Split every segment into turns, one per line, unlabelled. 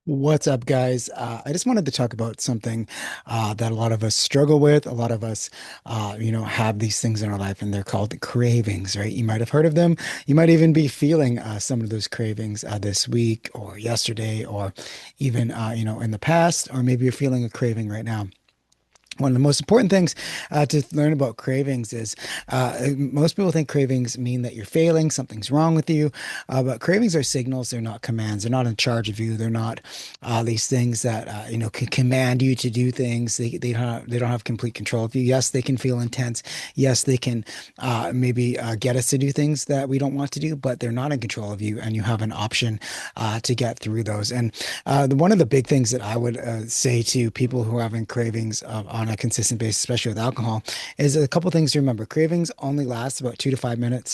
What's up, guys? I just wanted to talk about something that a lot of us struggle with. A lot of us, have these things in our life, and they're called cravings, right? You might have heard of them. You might even be feeling some of those cravings this week or yesterday, or even, in the past, or maybe you're feeling a craving right now. One of the most important things to learn about cravings is most people think cravings mean that you're failing, something's wrong with you. But cravings are signals, they're not commands. They're not in charge of you. They're not these things that can command you to do things. They don't have complete control of you. Yes, they can feel intense. Yes, they can maybe get us to do things that we don't want to do, but they're not in control of you, and you have an option to get through those. And one of the big things that I would say to people who are having cravings on a consistent basis, especially with alcohol, is a couple things to remember. Cravings only last about 2 to 5 minutes,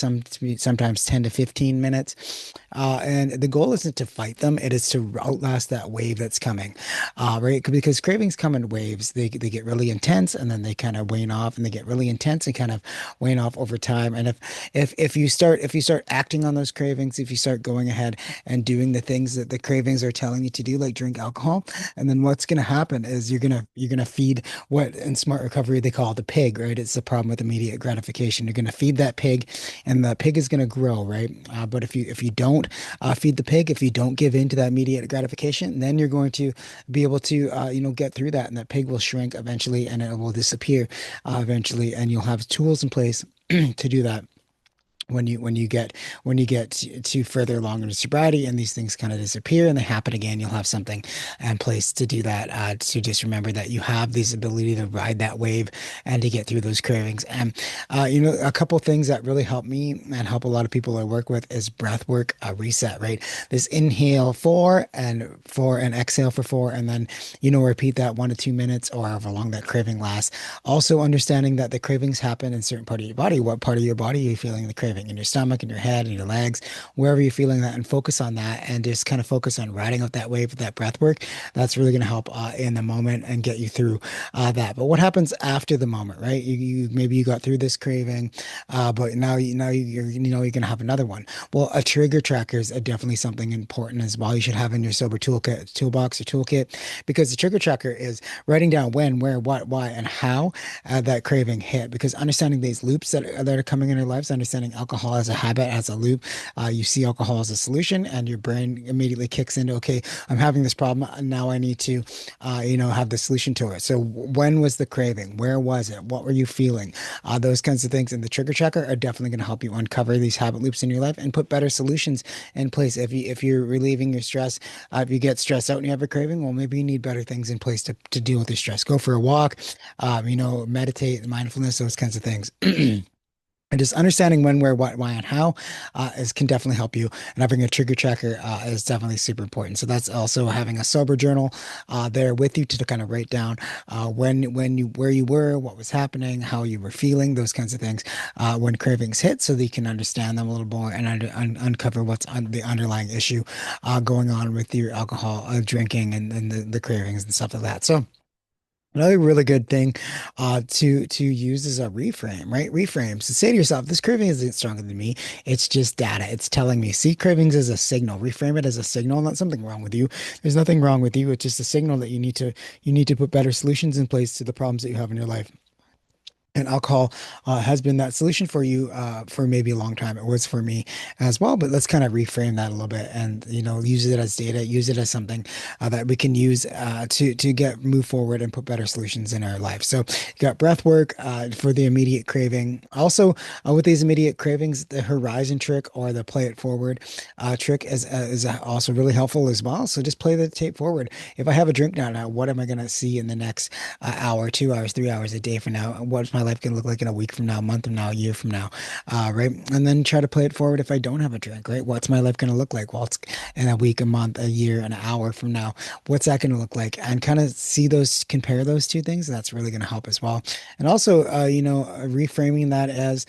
sometimes 10 to 15 minutes. And the goal isn't to fight them, it is to outlast that wave that's coming, right? Because cravings come in waves. They get really intense and then they kind of wane off, and they get really intense and kind of wane off over time. And if you start acting on those cravings, if you start going ahead and doing the things that the cravings are telling you to do, like drink alcohol, and then what's going to happen is you're gonna feed what in smart recovery they call the pig, right? It's the problem with immediate gratification. You're going to feed that pig, and the pig is going to grow, right? But if you don't feed the pig, if you don't give in to that immediate gratification, then you're going to be able to get through that, and that pig will shrink eventually, and it will disappear eventually, and you'll have tools in place to do that when you get to further along into sobriety, and these things kind of disappear and they happen again. You'll have something in place to do that, to just remember that you have this ability to ride that wave and to get through those cravings. And a couple things that really help me and help a lot of people I work with is breath work, reset, right? This inhale four and exhale for four, and then repeat that 1 to 2 minutes or however long that craving lasts. Also understanding that the cravings happen in certain part of your body. What part of your body are you feeling the craving? In your stomach, in your head, in your legs, wherever you're feeling that, and focus on that, and just kind of focus on riding out that wave with that breath work. That's really going to help in the moment and get you through that. But what happens after the moment, right? You maybe you got through this craving, but you're going to have another one. Well, a trigger tracker is definitely something important as well. You should have in your sober toolbox or toolkit, because the trigger tracker is writing down when, where, what, why, and how that craving hit. Because understanding these loops that are coming in our lives, understanding alcohol as a habit, as a loop, you see alcohol as a solution, and your brain immediately kicks into, okay, I'm having this problem. Now I need to, have the solution to it. So when was the craving? Where was it? What were you feeling? Those kinds of things. And the trigger tracker are definitely going to help you uncover these habit loops in your life and put better solutions in place. If you're relieving your stress, if you get stressed out and you have a craving, well, maybe you need better things in place to deal with your stress. Go for a walk, meditate, mindfulness, those kinds of things. And just understanding when, where, what, why, and how can definitely help you. And having a trigger tracker is definitely super important. So that's also having a sober journal there with you to kind of write down where you were, what was happening, how you were feeling, those kinds of things when cravings hit, so that you can understand them a little more and uncover what's the underlying issue going on with your alcohol drinking, and the cravings and stuff like that. So. Another really good thing to use is a reframe, right? Reframe. So say to yourself, this craving isn't stronger than me. It's just data. It's telling me. See cravings as a signal. Reframe it as a signal. Not something wrong with you. There's nothing wrong with you. It's just a signal that you need to put better solutions in place to the problems that you have in your life. And alcohol has been that solution for you for maybe a long time. It was for me as well, but let's kind of reframe that a little bit, and use it as data, use it as something that we can use to get move forward and put better solutions in our life. So you got breath work for the immediate craving. Also, with these immediate cravings, the horizon trick or the play it forward trick is also really helpful as well. So just play the tape forward. If I have a drink now, what am I going to see in the next hour, 2 hours, 3 hours, a day from now? What's my life going to look like in a week from now, a month from now, a year from now? Right. And then try to play it forward if I don't have a drink, right? What's my life going to look like? Well, it's in a week, a month, a year, an hour from now. What's that going to look like? And kind of compare those two things. That's really going to help as well. And also, reframing that as,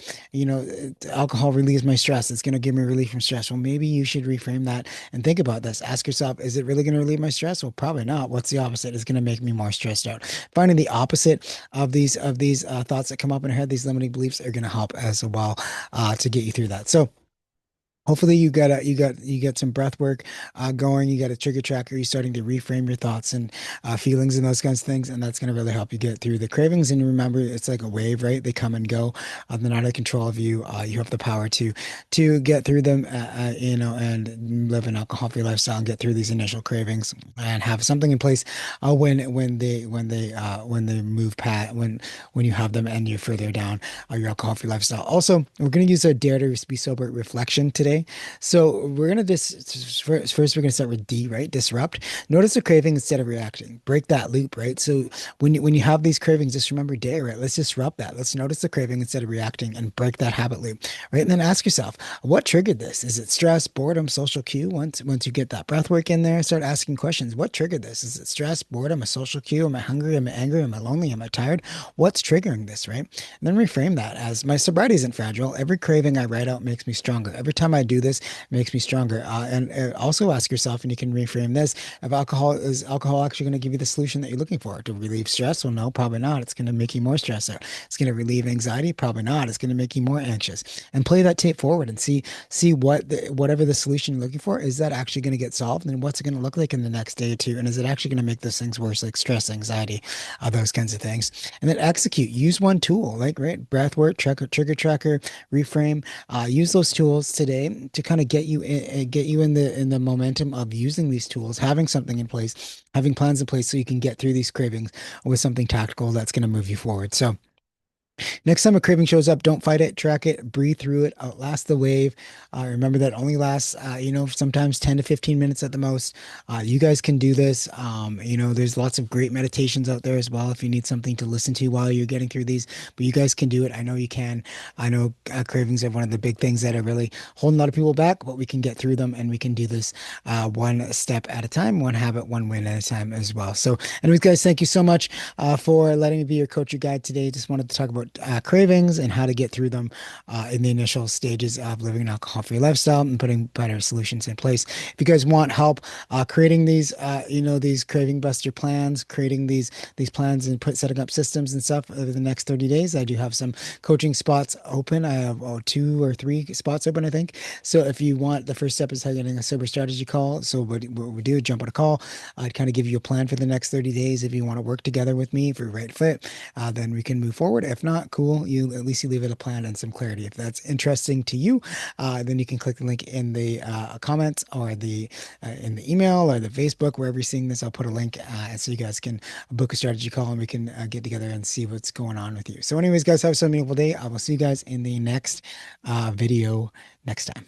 alcohol relieves my stress. It's going to give me relief from stress. Well, maybe you should reframe that and think about this. Ask yourself, is it really going to relieve my stress? Well, probably not. What's the opposite? It's going to make me more stressed out. Finding the opposite of these thoughts that come up in our head, these limiting beliefs, are going to help as well to get you through that. So Hopefully you got some breath work going. You got a trigger tracker. You're starting to reframe your thoughts and feelings and those kinds of things, and that's going to really help you get through the cravings. And remember, it's like a wave, right? They come and go. They're not out of control of you. You have the power to get through them, and live an alcohol-free lifestyle and get through these initial cravings and have something in place when they move past when you have them and you're further down your alcohol-free lifestyle. Also, we're going to use our Dare to Be Sober reflection today. So we're gonna first we're gonna start with D, right? Disrupt. Notice the craving instead of reacting. Break that loop, right? So when you have these cravings, just remember dare, right? Let's disrupt that. Let's notice the craving instead of reacting and break that habit loop, right? And then ask yourself, what triggered this? Is it stress, boredom, social cue? Once you get that breath work in there, start asking questions. What triggered this? Is it stress, boredom, a social cue? Am I hungry? Am I angry? Am I lonely? Am I tired? What's triggering this, right? And then reframe that as my sobriety isn't fragile. Every craving I write out makes me stronger. Every time I do this, it makes me stronger. And also ask yourself, and you can reframe this: if alcohol actually going to give you the solution that you're looking for to relieve stress? Well, no, probably not. It's going to make you more stressed out. It's going to relieve anxiety? Probably not. It's going to make you more anxious. And play that tape forward and see whatever the solution you're looking for is that actually going to get solved, and what's it going to look like in the next day or two, and is it actually going to make those things worse, like stress, anxiety, those kinds of things. And then execute. Use one tool, like right, breath work, trigger tracker, reframe. Use those tools today to kind of get you in the momentum of using these tools, having something in place, having plans in place so you can get through these cravings with something tactical that's going to move you forward. So next time a craving shows up, don't fight it, track it, breathe through it, outlast the wave. Remember that only lasts, sometimes 10 to 15 minutes at the most. You guys can do this. There's lots of great meditations out there as well if you need something to listen to while you're getting through these, but you guys can do it. I know you can. I know cravings are one of the big things that are really holding a lot of people back, but we can get through them and we can do this one step at a time, one habit, one win at a time as well. So, anyways, guys, thank you so much for letting me be your coach, your guide today. Just wanted to talk about cravings and how to get through them in the initial stages of living an alcohol-free lifestyle and putting better solutions in place. If you guys want help creating these craving buster plans, creating these plans and setting up systems and stuff over the next 30 days, I do have some coaching spots open. I have 2 or 3 spots open, I think. So if you want, the first step is getting a sober strategy call. So what we do, jump on a call. I'd kind of give you a plan for the next 30 days. If you want to work together with me, if you're right fit, then we can move forward. If not, cool. At least you leave it a plan and some clarity. If that's interesting to you, then you can click the link in the comments or the in the email or the Facebook, wherever you're seeing this. I'll put a link so you guys can book a strategy call and we can get together and see what's going on with you. So anyways, guys, have a so meaningful day. I will see you guys in the next video next time.